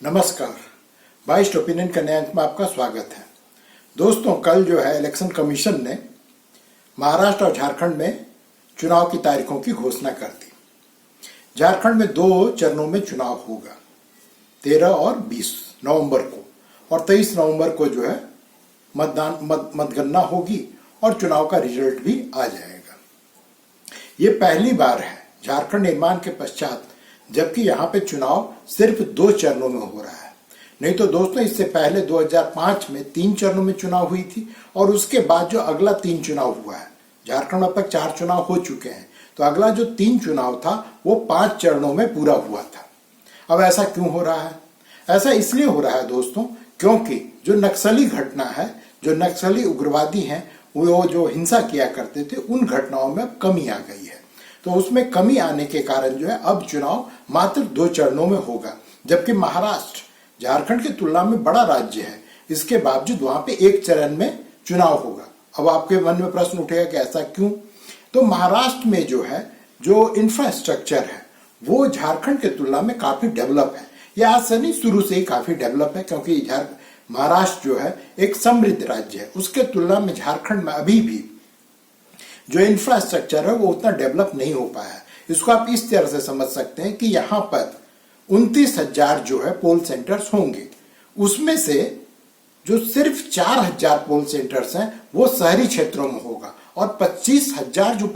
नमस्कार, बाइस्ट ओपिनियन के नए अंक में आपका स्वागत है। दोस्तों, कल जो है इलेक्शन कमीशन ने महाराष्ट्र और झारखंड में चुनाव की तारीखों की घोषणा कर दी। झारखंड में 2 चरणों में चुनाव होगा, 13 और 20 नवंबर को, और 23 नवंबर को जो है मतगणना होगी और चुनाव का रिजल्ट भी आ जाएगा। ये पहली बार है झारखंड निर्माण के पश्चात जबकि यहाँ पे चुनाव सिर्फ 2 चरणों में हो रहा है। नहीं तो दोस्तों, इससे पहले 2005 में 3 चरणों में चुनाव हुई थी और उसके बाद जो अगला 3 चुनाव हुआ है, झारखंड में अब तक 4 चुनाव हो चुके हैं, तो अगला जो 3 चुनाव था वो 5 चरणों में पूरा हुआ था। अब ऐसा क्यों हो रहा है? ऐसा इसलिए हो रहा है दोस्तों, क्योंकि जो नक्सली घटना है, जो नक्सली उग्रवादी हैं, वो जो हिंसा किया करते थे, उन घटनाओं में अब कमी आ गई है। तो उसमें कमी आने के कारण जो है अब चुनाव मात्र 2 चरणों में होगा। जबकि महाराष्ट्र झारखंड की तुलना में बड़ा राज्य है, इसके बावजूद वहां पे 1 चरण में चुनाव होगा। अब आपके मन में प्रश्न उठेगा कि ऐसा क्यों? तो महाराष्ट्र में जो है, जो इंफ्रास्ट्रक्चर है, वो झारखंड की तुलना में काफी डेवलप है। यह आज से नहीं, शुरू से ही काफी डेवलप है, क्योंकि महाराष्ट्र जो है एक समृद्ध राज्य है। उसके तुलना में झारखंड में अभी भी जो इंफ्रास्ट्रक्चर है वो उतना डेवलप नहीं हो पाया है। इसको आप इस तरह से समझ सकते हैं कि यहाँ पर 29,000 जो है पोल सेंटर्स होंगे, उसमें से जो सिर्फ 4,000 पोल सेंटर्स हैं वो शहरी क्षेत्रों में होगा और 25,000 जो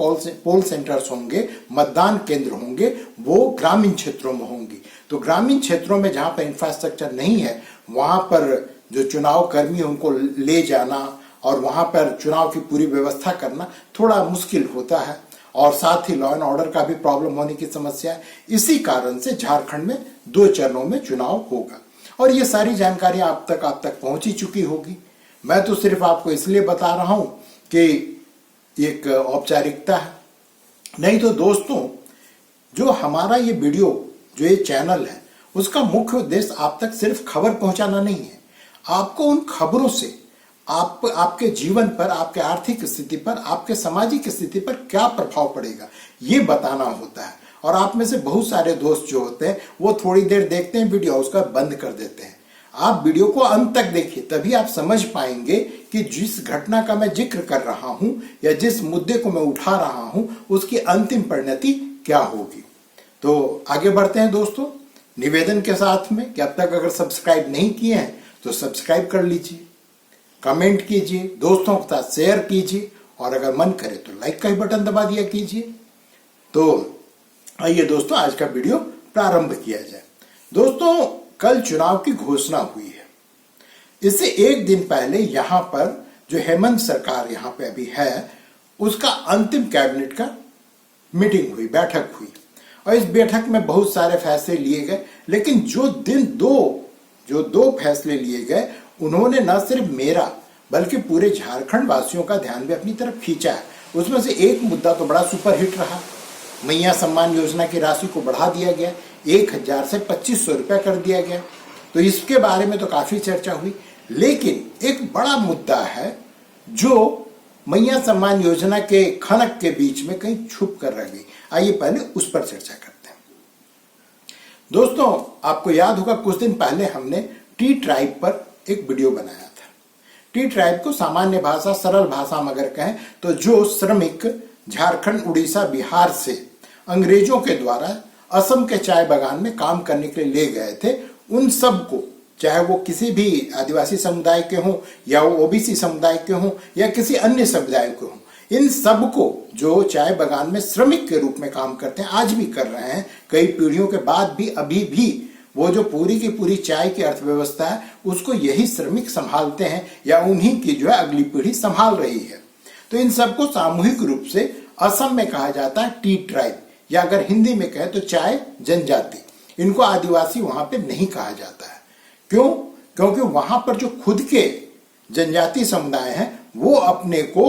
पोल सेंटर्स होंगे, मतदान केंद्र होंगे, वो ग्रामीण क्षेत्रों में होंगी। तो ग्रामीण क्षेत्रों में जहां पर इंफ्रास्ट्रक्चर नहीं है, वहां पर जो चुनाव कर्मी उनको ले जाना और वहां पर चुनाव की पूरी व्यवस्था करना थोड़ा मुश्किल होता है, और साथ ही लॉ एंड ऑर्डर का भी प्रॉब्लम होने की समस्या है। इसी कारण से झारखंड में 2 चरणों में चुनाव होगा और ये सारी जानकारी आप तक पहुंच ही चुकी होगी। मैं तो सिर्फ आपको इसलिए बता रहा हूं कि एक औपचारिकता है। नहीं तो दोस्तों, जो हमारा ये वीडियो, जो ये चैनल है, उसका मुख्य उद्देश्य आप तक सिर्फ खबर पहुंचाना नहीं है। आपको उन खबरों से आपके जीवन पर, आपके आर्थिक स्थिति पर, आपके सामाजिक स्थिति पर क्या प्रभाव पड़ेगा, ये बताना होता है। और आप में से बहुत सारे दोस्त जो होते हैं वो थोड़ी देर देखते हैं वीडियो, उसका बंद कर देते हैं। आप वीडियो को अंत तक देखिए, तभी आप समझ पाएंगे कि जिस घटना का मैं जिक्र कर रहा हूं या जिस मुद्दे को मैं उठा रहा हूं, उसकी अंतिम परिणति क्या होगी। तो आगे बढ़ते हैं दोस्तों, निवेदन के साथ में कि अब तक अगर सब्सक्राइब नहीं किए हैं तो सब्सक्राइब कर लीजिए, कमेंट कीजिए, दोस्तों के साथ शेयर कीजिए, और अगर मन करे तो लाइक का ही बटन दबा दिया कीजिए। तो आइए दोस्तों, आज का वीडियो प्रारंभ किया जाए। दोस्तों, कल चुनाव की घोषणा हुई है। इससे 1 दिन पहले यहां पर जो हेमंत सरकार यहां पे अभी है, उसका अंतिम कैबिनेट का मीटिंग हुई, बैठक हुई, और इस बैठक में बहुत सारे फैसले लिए गए। लेकिन जो दो फैसले लिए गए, उन्होंने न सिर्फ मेरा बल्कि पूरे झारखंड वासियों का ध्यान भी अपनी तरफ खींचा है। उसमें से एक मुद्दा तो बड़ा सुपरहिट रहा। मैया सम्मान योजना की राशि को बढ़ा दिया गया, 1,000 से 2,500 रुपया कर दिया गया। तो इसके बारे में तो काफी चर्चा हुई। लेकिन एक बड़ा मुद्दा है जो मैया सम्मान योजना के खनक के बीच में कहीं छुप कर रह गई। आइए पहले उस पर चर्चा करते हैं। दोस्तों, आपको याद होगा कुछ दिन पहले हमने टी ट्राइब पर एक वीडियो बनाया था। टी ट्राइब को सामान्य भाषा, सरल भाषा में अगर कहें तो जो श्रमिक झारखंड, उड़ीसा, बिहार से अंग्रेजों के द्वारा असम के चाय बागान में काम करने के लिए ले गए थे, उन सब को, चाहे वो किसी भी आदिवासी समुदाय के हों या वो ओबीसी समुदाय के हों या किसी अन्य समुदाय के हों, इन सब को जो चाय बागान में श्रमिक के रूप में काम करते हैं, आज भी कर रहे हैं, कई पीढ़ियों के बाद भी अभी भी वो जो पूरी की पूरी चाय की अर्थव्यवस्था है, उसको यही श्रमिक संभालते हैं या उन्हीं की जो है अगली पीढ़ी संभाल रही है। तो इन सबको सामूहिक रूप से असम में कहा जाता है टी ट्राइब, या अगर हिंदी में कहें तो चाय जनजाति। इनको आदिवासी वहां पे नहीं कहा जाता है। क्यों? क्योंकि वहां पर जो खुद के जनजाति समुदाय हैं वो अपने को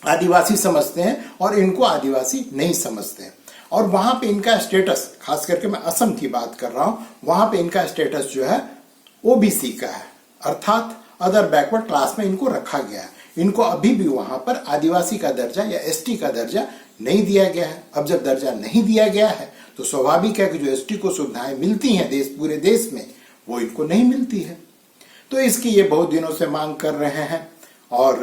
आदिवासी समझते हैं और इनको आदिवासी नहीं समझते हैं। और वहां पे इनका स्टेटस, खास करके मैं असम की बात कर रहा हूं, वहां पे इनका स्टेटस जो है ओबीसी का है, अर्थात अदर बैकवर्ड क्लास में इनको रखा गया है। इनको अभी भी वहां पर आदिवासी का दर्जा या एसटी का दर्जा नहीं दिया गया है। अब जब दर्जा नहीं दिया गया है तो स्वाभाविक है कि जो एसटी को सुविधाएं मिलती हैं पूरे देश में, वो इनको नहीं मिलती है। तो इसकी ये बहुत दिनों से मांग कर रहे हैं और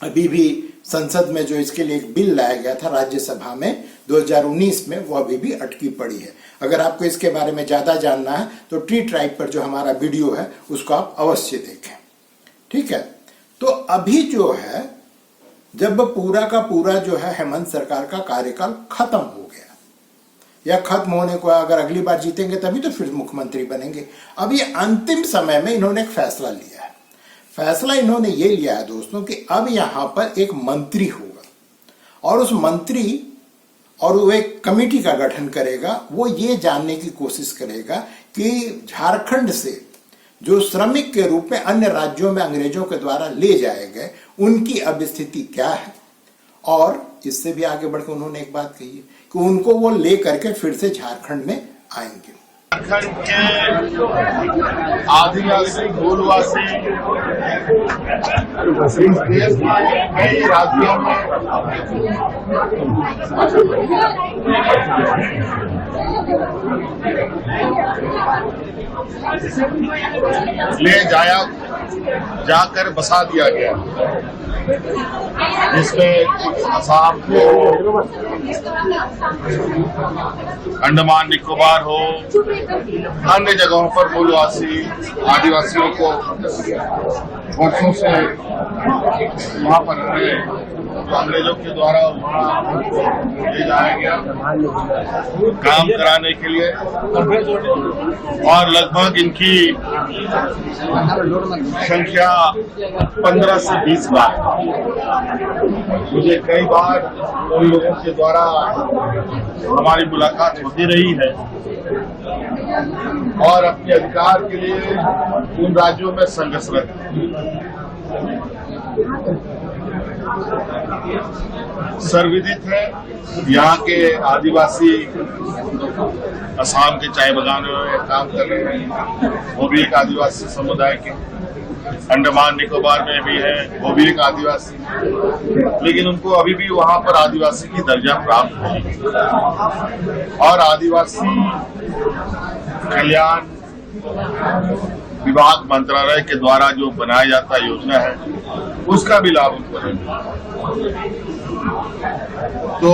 अभी भी संसद में जो इसके लिए एक बिल लाया गया था राज्यसभा में 2019 में, वो अभी भी अटकी पड़ी है। अगर आपको इसके बारे में ज्यादा जानना है तो ट्री ट्राइब पर जो हमारा वीडियो है उसको आप अवश्य देखें, ठीक है। तो अभी जो है, जब पूरा का पूरा जो है हेमंत सरकार का कार्यकाल खत्म हो गया, या खत्म होने को, अगर अगली बार जीतेंगे तभी तो फिर मुख्यमंत्री बनेंगे। अब ये अंतिम समय में इन्होंने एक फैसला लिया है। फैसला इन्होंने ये लिया है दोस्तों कि अब यहां पर एक मंत्री होगा और उस मंत्री और वो एक कमेटी का गठन करेगा। वो ये जानने की कोशिश करेगा कि झारखंड से जो श्रमिक के रूप में अन्य राज्यों में अंग्रेजों के द्वारा ले जाए गए, उनकी अब स्थिति क्या है। और इससे भी आगे बढ़कर उन्होंने एक बात कही है कि उनको वो ले करके फिर से झारखंड में आएंगे। झारखंड के आदिवासी मूलवासी देश के कई राज्यों में ले जाकर बसा दिया गया, जिसमें असम हो, अंडमान निकोबार हो, अन्य जगहों पर मूलवासी आदिवासियों को वर्षों से वहां पर रहे अंग्रेजों के द्वारा वहां ले जाया गया काम कराने के लिए। और लगभग इनकी संख्या 15 से 20 लाख। मुझे कई बार उन लोगों के द्वारा हमारी मुलाकात होती रही है और अपने अधिकार के लिए उन राज्यों में संघर्षरत सर्वविदित है। यहाँ के आदिवासी असम के चाय बागानों में काम कर रहे हैं, वो भी एक आदिवासी समुदाय के। अंडमान निकोबार में भी है, वो भी एक आदिवासी, लेकिन उनको अभी भी वहां पर आदिवासी की दर्जा प्राप्त नहीं। और आदिवासी कल्याण विभाग मंत्रालय के द्वारा जो बनाया जाता योजना है, उसका भी लाभ उनको है। तो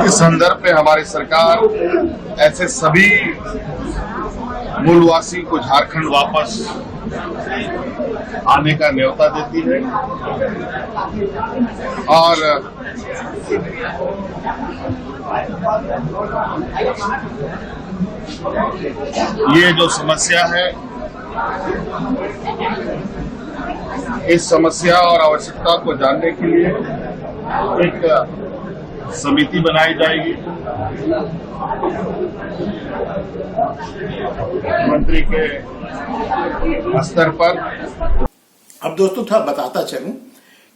इस संदर्भ में हमारी सरकार ऐसे सभी मूलवासी को झारखंड वापस आने का न्योता देती है। और ये जो समस्या है, इस समस्या और आवश्यकता को जानने के लिए एक समिति बनाई जाएगी मंत्री के स्तर पर। अब दोस्तों थोड़ा बताता चलूं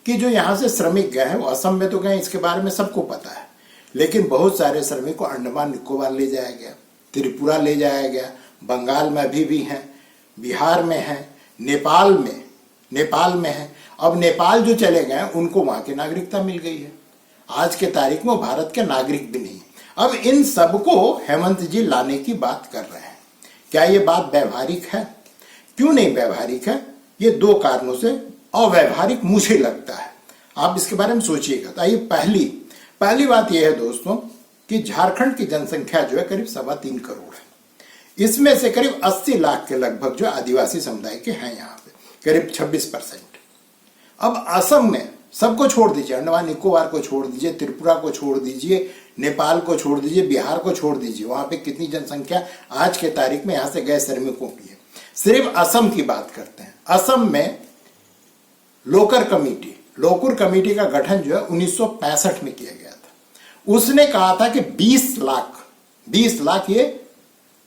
कि जो यहाँ से श्रमिक गए हैं वो असम में तो गए, इसके बारे में सबको पता है, लेकिन बहुत सारे श्रमिक को अंडमान निकोबार ले जाया गया, त्रिपुरा ले जाया गया, बंगाल में अभी भी हैं, बिहार में है, नेपाल में है। अब नेपाल जो चले गए उनको वहां की नागरिकता मिल गई है, आज के तारीख में भारत के नागरिक भी नहीं। अब इन सबको हेमंत जी लाने की बात कर रहे हैं। क्या ये बात व्यवहारिक है? क्यों नहीं व्यवहारिक है? ये दो कारणों से अव्यवहारिक मुझे लगता है। आप इसके बारे में सोचिएगा। तो ये पहली बात यह है दोस्तों कि झारखंड की जनसंख्या जो है करीब 3.25 करोड़ है। इसमें से करीब 80 लाख के लगभग जो आदिवासी समुदाय के हैं, यहाँ पे करीब 26%। अब असम में सबको छोड़ दीजिए, अंडमान निकोबार को छोड़ दीजिए, त्रिपुरा को छोड़ दीजिए, नेपाल को छोड़ दीजिए, बिहार को छोड़ दीजिए, वहां पे कितनी जनसंख्या आज के तारीख में यहां से गए श्रमिकों की है। सिर्फ असम की बात करते हैं। असम में लोकुर कमेटी का गठन जो है 1965 में किया गया था। उसने कहा था कि 20 लाख ये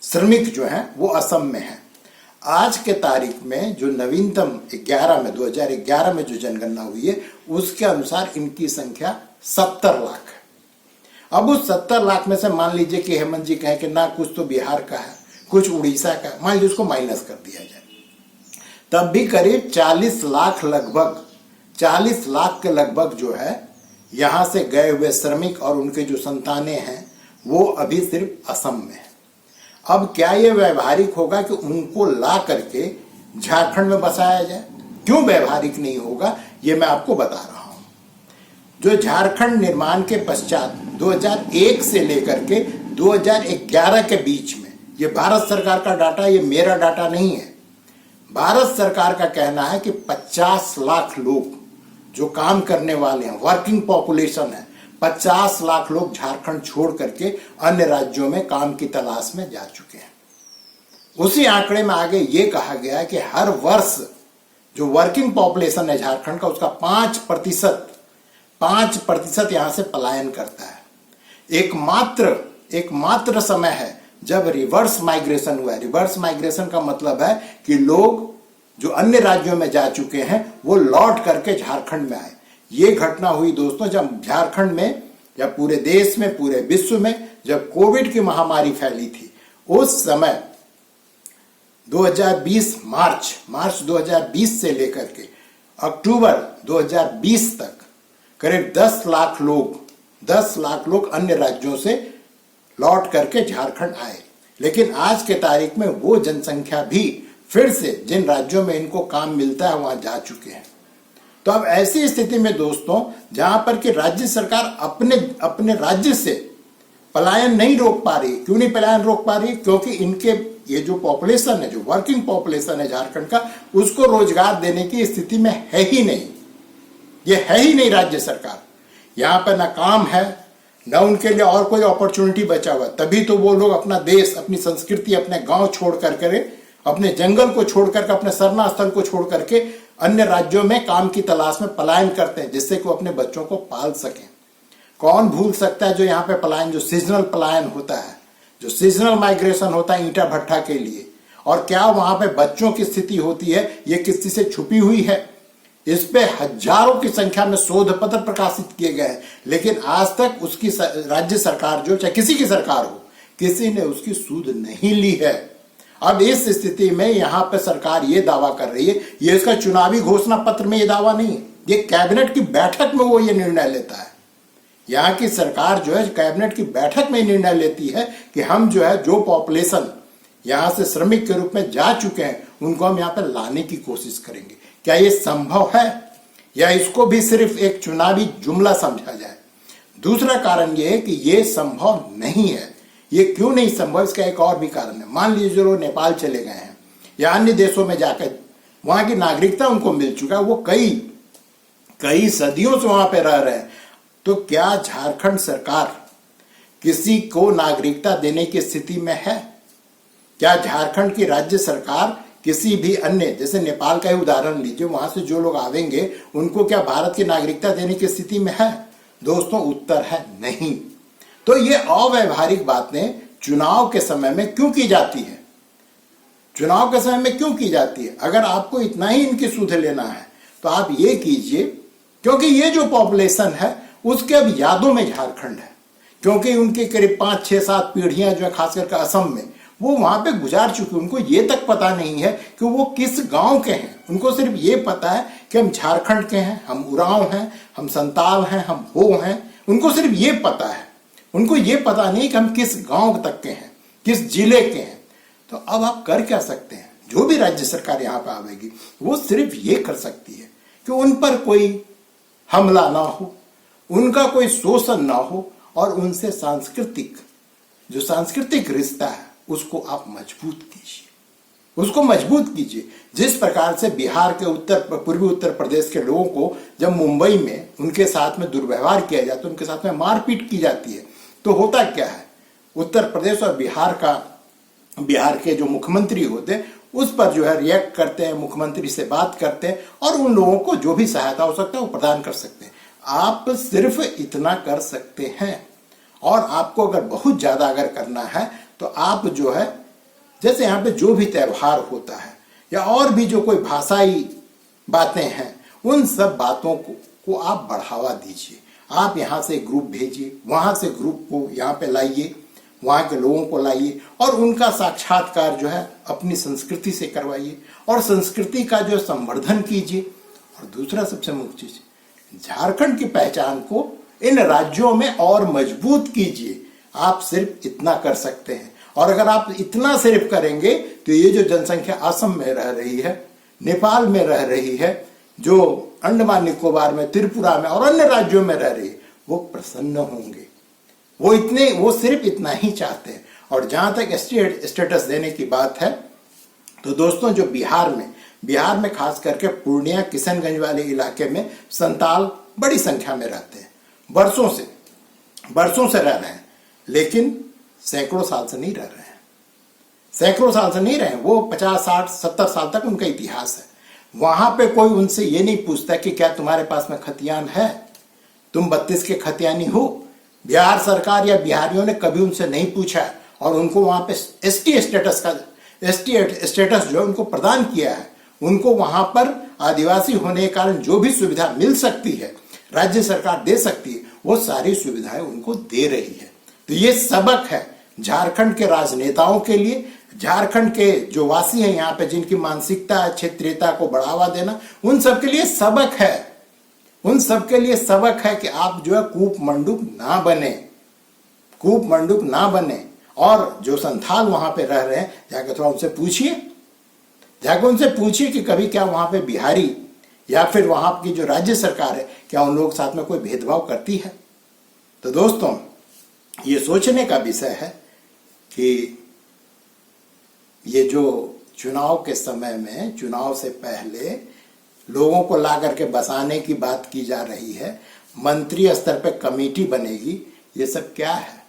श्रमिक जो हैं वो असम में हैं। आज के तारीख में जो नवीनतम 2011 में जो जनगणना हुई है, उसके अनुसार इनकी संख्या 70 लाख है। अब उस 70 लाख में से मान लीजिए कि हेमंत जी कहें कि ना कुछ तो बिहार का है, कुछ उड़ीसा का है, मान लीजिए उसको माइनस कर दिया जाए, तब भी करीब 40 लाख के लगभग जो है यहां से गए हुए श्रमिक और उनके जो संतानें हैं वो अभी सिर्फ असम में है। अब क्या ये व्यवहारिक होगा कि उनको ला करके झारखंड में बसाया जाए? क्यों व्यवहारिक नहीं होगा, ये मैं आपको बता रहा हूं। जो झारखंड निर्माण के पश्चात 2001 से लेकर के 2011 के बीच में, ये भारत सरकार का डाटा, ये मेरा डाटा नहीं है, भारत सरकार का कहना है कि 50 लाख लोग जो काम करने वाले हैं, वर्किंग पॉपुलेशन है, 50 लाख लोग झारखंड छोड़ करके अन्य राज्यों में काम की तलाश में जा चुके हैं। उसी आंकड़े में आगे ये कहा गया है कि हर वर्ष जो वर्किंग पॉपुलेशन है झारखंड का, उसका 5% यहां से पलायन करता है। एकमात्र समय है जब रिवर्स माइग्रेशन हुआ है। रिवर्स माइग्रेशन का मतलब है कि लोग जो अन्य राज्यों में जा चुके हैं वो लौट करके झारखंड में आए। ये घटना हुई दोस्तों जब झारखंड में या पूरे देश में, पूरे विश्व में जब कोविड की महामारी फैली थी। उस समय 2020 मार्च 2020 से लेकर के अक्टूबर 2020 तक करीब 10 लाख लोग अन्य राज्यों से लौट करके झारखंड आए। लेकिन आज के तारीख में वो जनसंख्या भी फिर से जिन राज्यों में इनको काम मिलता है वहां जा चुके हैं। तो अब ऐसी स्थिति में दोस्तों, जहां पर कि राज्य सरकार अपने राज्य से पलायन नहीं रोक पा रही। क्यों नहीं पलायन रोक पा रही? क्योंकि इनके ये जो पॉपुलेशन है, जो वर्किंग पॉपुलेशन है झारखंड का, उसको रोजगार देने की स्थिति में है ही नहीं। ये है ही नहीं राज्य सरकार। यहां पर ना काम है, ना उनके लिए और कोई अपॉर्चुनिटी बचा हुआ। तभी तो वो लोग अपना देश, अपनी संस्कृति, अपने गांव छोड़ करके, अपने जंगल को छोड़ करके, अपने सरना स्थल को छोड़ करके अन्य राज्यों में काम की तलाश में पलायन करते हैं, जिससे कि वो अपने बच्चों को पाल सकें। कौन भूल सकता है जो यहाँ पे पलायन, जो सीजनल पलायन होता है, जो सीजनल माइग्रेशन होता है ईंटा भट्टा के लिए, और क्या वहां पे बच्चों की स्थिति होती है, ये किसी से छुपी हुई है। इस पे हजारों की संख्या में शोध पत्र प्रकाशित किए गए हैं, लेकिन आज तक उसकी राज्य सरकार जो, चाहे किसी की सरकार हो, किसी ने उसकी सूद नहीं ली है। अब इस स्थिति में यहां पर सरकार ये दावा कर रही है, ये इसका चुनावी घोषणा पत्र में ये दावा नहीं है, ये कैबिनेट की बैठक में वो ये निर्णय लेता है। यहाँ की सरकार जो है कैबिनेट की बैठक में निर्णय लेती है कि हम जो है, जो पॉपुलेशन यहां से श्रमिक के रूप में जा चुके हैं, उनको हम यहाँ पर लाने की कोशिश करेंगे। क्या ये संभव है, या इसको भी सिर्फ एक चुनावी जुमला समझा जाए? दूसरा कारण ये है कि ये संभव नहीं है। ये क्यों नहीं संभव, इसका एक और भी कारण है। मान लीजिए जो नेपाल चले गए हैं या अन्य देशों में जाकर वहां की नागरिकता उनको मिल चुका है, वो कई सदियों से वहां पे रह रहे हैं, तो क्या झारखंड सरकार किसी को नागरिकता देने की स्थिति में है? क्या झारखंड की राज्य सरकार किसी भी अन्य, जैसे नेपाल का ही उदाहरण लीजिए, वहां से जो लोग आवेंगे उनको क्या भारत की नागरिकता देने की स्थिति में है? दोस्तों उत्तर है नहीं। तो ये अव्यवहारिक बातें चुनाव के समय में क्यों की जाती है? चुनाव के समय में क्यों की जाती है? अगर आपको इतना ही इनकी सुध लेना है तो आप ये कीजिए, क्योंकि ये जो पॉपुलेशन है उसके अब यादों में झारखंड है, क्योंकि उनकी करीब 5, 6, 7 पीढ़ियां जो है खास करके असम में, वो वहां पे गुजार चुके। उनको ये तक पता नहीं है कि वो किस गांव के हैं। उनको सिर्फ ये पता है कि हम झारखंड के हैं, हम उरांव हैं, हम संताल हैं, हम हो हैं। उनको सिर्फ ये पता है, उनको ये पता नहीं कि हम किस गांव तक के हैं, किस जिले के हैं। तो अब आप कर क्या सकते हैं? जो भी राज्य सरकार यहाँ पे आवेगी वो सिर्फ ये कर सकती है कि उन पर कोई हमला ना हो, उनका कोई शोषण ना हो, और उनसे सांस्कृतिक रिश्ता है उसको आप मजबूत कीजिए, उसको मजबूत कीजिए। जिस प्रकार से बिहार के पूर्वी उत्तर प्रदेश के लोगों को जब मुंबई में उनके साथ में दुर्व्यवहार किया जाता है, उनके साथ में मारपीट की जाती है, तो होता क्या है, उत्तर प्रदेश और बिहार के जो मुख्यमंत्री होते हैं उस पर जो है रिएक्ट करते हैं, मुख्यमंत्री से बात करते हैं और उन लोगों को जो भी सहायता हो सकता है वो प्रदान कर सकते हैं। आप सिर्फ इतना कर सकते हैं। और आपको अगर बहुत ज्यादा अगर करना है तो आप जो है, जैसे यहाँ पे जो भी त्योहार होता है या और भी जो कोई भाषाई बातें हैं, उन सब बातों को आप बढ़ावा दीजिए। आप यहाँ से ग्रुप भेजिए, वहां से ग्रुप को यहाँ पे लाइए, वहां के लोगों को लाइए और उनका साक्षात्कार जो है अपनी संस्कृति से करवाइए और संस्कृति का जो संवर्धन कीजिए। और दूसरा सबसे मुख्य चीज, झारखंड की पहचान को इन राज्यों में और मजबूत कीजिए। आप सिर्फ इतना कर सकते हैं। और अगर आप इतना सिर्फ करेंगे तो ये जो जनसंख्या असम में रह रही है, नेपाल में रह रही है, जो अंडमान निकोबार में, त्रिपुरा में और अन्य राज्यों में रह रही है, वो प्रसन्न होंगे। वो सिर्फ इतना ही चाहते हैं। और जहां तक स्टेटस देने की बात है, तो दोस्तों जो बिहार में खास करके पूर्णिया, किशनगंज वाले इलाके में संताल बड़ी संख्या में रहते हैं, बरसों से रह रहे हैं, लेकिन सैकड़ों साल से नहीं रह रहे हैं, सैकड़ों साल से नहीं रहे। वो 50, 60, 70 साल तक उनका इतिहास है। वहां पे कोई उनसे ये नहीं पूछता कि क्या तुम्हारे पास में खतियान है, तुम 32 के खतियानी हो। बिहार सरकार या बिहारियों ने कभी उनसे नहीं पूछा और उनको वहां पे एसटी स्टेटस जो है उनको प्रदान किया है। उनको वहां पर आदिवासी होने के कारण जो भी सुविधा मिल सकती है, राज्य सरकार दे सकती है, वो सारी सुविधाएं उनको दे रही है। तो ये सबक है झारखंड के राजनेताओं के लिए, झारखंड के जो वासी हैं यहाँ पे, जिनकी मानसिकता क्षेत्रीयता को बढ़ावा देना, उन सबके लिए सबक है। उन सबके लिए सबक है कि आप जो है कूप मंडूक ना बने। और जो संथाल वहां पे रह रहे हैं, जाकर थोड़ा उनसे पूछिए कि कभी क्या वहां पे बिहारी या फिर वहां की जो राज्य सरकार है, क्या उन लोगों के साथ में कोई भेदभाव करती है। तो दोस्तों ये सोचने का विषय है कि ये जो चुनाव के समय में, चुनाव से पहले लोगों को ला करके बसाने की बात की जा रही है, मंत्री स्तर पे कमेटी बनेगी, ये सब क्या है,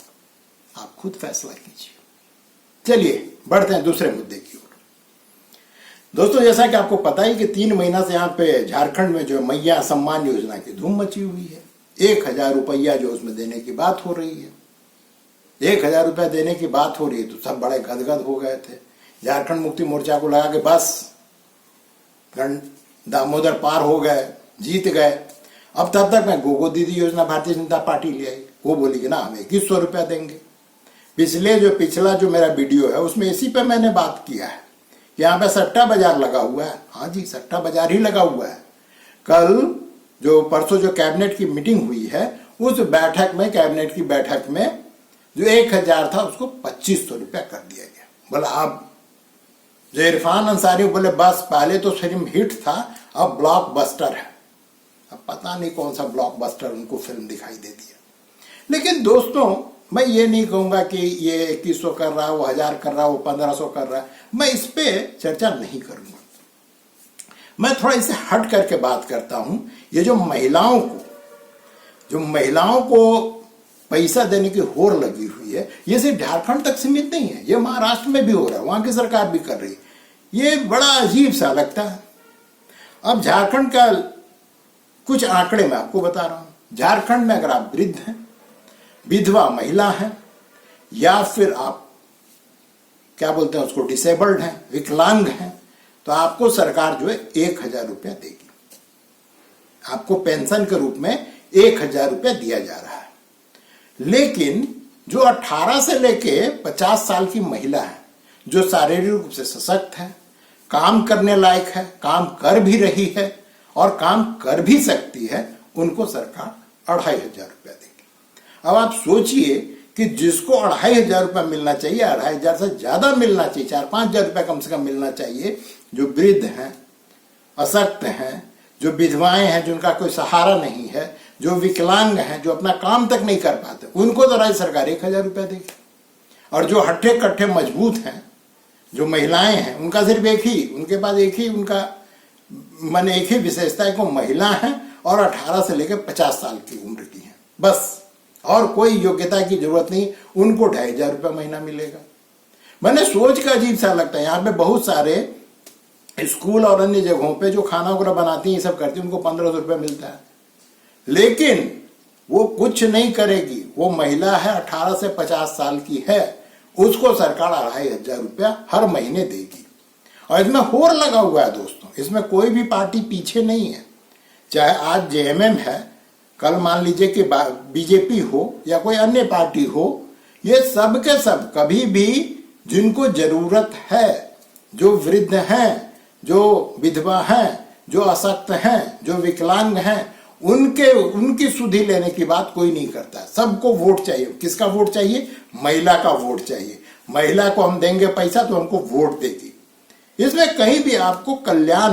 आप खुद फैसला कीजिए। चलिए बढ़ते हैं दूसरे मुद्दे की ओर। दोस्तों जैसा कि आपको पता ही कि 3 महीना से यहाँ पे झारखंड में जो मैया सम्मान योजना की धूम मची हुई है। 1000 रुपया जो उसमें देने की बात हो रही है, 1000 रुपया देने की बात हो रही है, तो सब बड़े गदगद हो गए थे। झारखंड मुक्ति मोर्चा को लगा के बस दामोदर पार हो गए, जीत गए। अब तब तक मैं गोगो दीदी योजना भारतीय जनता पार्टी ले आई, वो बोली कि ना हम 2100 रुपया देंगे। पिछला जो मेरा वीडियो है उसमें इसी पे मैंने बात किया है। यहाँ पे सट्टा बाजार लगा हुआ है। हाँ जी, सट्टा बाजार ही लगा हुआ है। परसों जो कैबिनेट की मीटिंग हुई है, उस बैठक में, कैबिनेट की बैठक में जो 1000 था उसको 2500 रुपया कर दिया गया। बोला अब जो इरफान अंसारी बोले बस पहले तो फिल्म हिट था, अब ब्लॉकबस्टर है। अब पता नहीं कौन सा ब्लॉकबस्टर उनको फिल्म दिखाई दे दिया। लेकिन दोस्तों मैं ये नहीं कहूंगा कि ये 2100 कर रहा है, वो 1000 कर रहा है, वो 1500 कर रहा है, मैं इस पे चर्चा नहीं करूंगा। मैं थोड़ा इसे हट करके बात करता हूं। ये जो महिलाओं को पैसा देने की होड़ लगी हुई है, ये सिर्फ झारखंड तक सीमित नहीं है, ये महाराष्ट्र में भी हो रहा है, वहां की सरकार भी कर रही है। ये बड़ा अजीब सा लगता है। अब झारखंड का कुछ आंकड़े मैं आपको बता रहा हूं। झारखंड में अगर आप वृद्ध हैं, विधवा महिला हैं, या फिर आप क्या बोलते हैं उसको, डिसेबल्ड हैं, विकलांग हैं, तो आपको सरकार जो है 1000 रुपया देगी। आपको पेंशन के रूप में 1000 रुपया दिया जा रहा है। लेकिन जो 18 से लेके 50 साल की महिला है, जो शारीरिक रूप से सशक्त है, काम करने लायक है, काम कर भी रही है और काम कर भी सकती है, उनको सरकार 2500 रुपया देगी। अब आप सोचिए कि जिसको 2500 रुपया मिलना चाहिए, 2500 से ज्यादा मिलना चाहिए, 4-5 हजार रुपया कम से कम मिलना चाहिए, जो वृद्ध हैं, अशक्त हैं, जो विधवाएं हैं, जिनका कोई सहारा नहीं है, जो विकलांग हैं, जो अपना काम तक नहीं कर पाते, उनको तो राज्य सरकार 1000 रुपया देगी। और जो हट्ठे कट्ठे मजबूत हैं, जो महिलाएं हैं, उनका सिर्फ उनके पास एक ही विशेषता है कि वो महिला है और 18 से लेकर 50 साल की उम्र की है, बस। और कोई योग्यता की जरूरत नहीं, उनको 2500 रुपया महीना मिलेगा। मैंने सोच का अजीब सा लगता है। यहाँ पे बहुत सारे स्कूल और अन्य जगहों पे जो खाना वगैरह बनाती हैं, ये सब करती हैं, उनको 1500 रुपया मिलता है, लेकिन वो कुछ नहीं करेगी। वो महिला है, 18 से 50 साल की है, उसको सरकार 2500 रुपया हर महीने देगी। और इसमें होड़ लगा हुआ है दोस्तों, इसमें कोई भी पार्टी पीछे नहीं है। चाहे आज जेएमएम है, कल मान लीजिए कि बीजेपी हो या कोई अन्य पार्टी हो, ये सब के सब कभी भी जिनको जरूरत है, जो वृद्ध हैं, जो विधवा हैं, जो अशक्त हैं, जो विकलांग हैं, उनकी सुधि लेने की बात कोई नहीं करता। सबको वोट चाहिए। किसका वोट चाहिए? महिला का वोट चाहिए। महिला को हम देंगे पैसा तो हमको वोट देगी। इसमें कहीं भी आपको कल्याण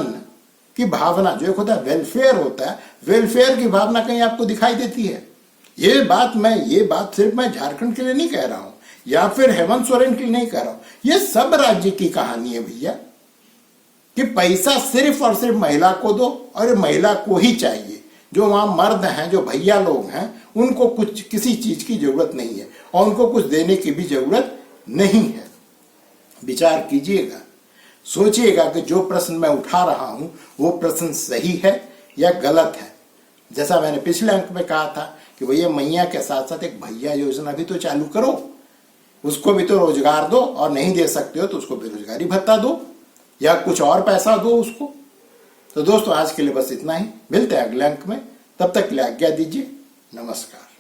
की भावना, जो एक होता है वेलफेयर होता है, वेलफेयर की भावना कहीं आपको दिखाई देती है? ये बात सिर्फ मैं झारखंड के लिए नहीं कह रहा हूं, या फिर हेमंत सोरेन के लिए नहीं कह रहा हूं। ये सब राज्य की कहानी है भैया, कि पैसा सिर्फ और सिर्फ महिला को दो, और महिला को ही चाहिए। जो वहां मर्द हैं, जो भैया लोग हैं, उनको कुछ किसी चीज की जरूरत नहीं है, और उनको कुछ देने की भी जरूरत नहीं है। विचार कीजिएगा, सोचिएगा कि जो प्रश्न मैं उठा रहा हूं वो प्रश्न सही है या गलत है। जैसा मैंने पिछले अंक में कहा था कि भैया मैया के साथ साथ एक भैया योजना भी तो चालू करो, उसको भी तो रोजगार दो, और नहीं दे सकते हो तो उसको बेरोजगारी भत्ता दो या कुछ और पैसा दो उसको। तो दोस्तों आज के लिए बस इतना ही, मिलते हैं अगले अंक में, तब तक के लिए आज्ञा दीजिए, नमस्कार।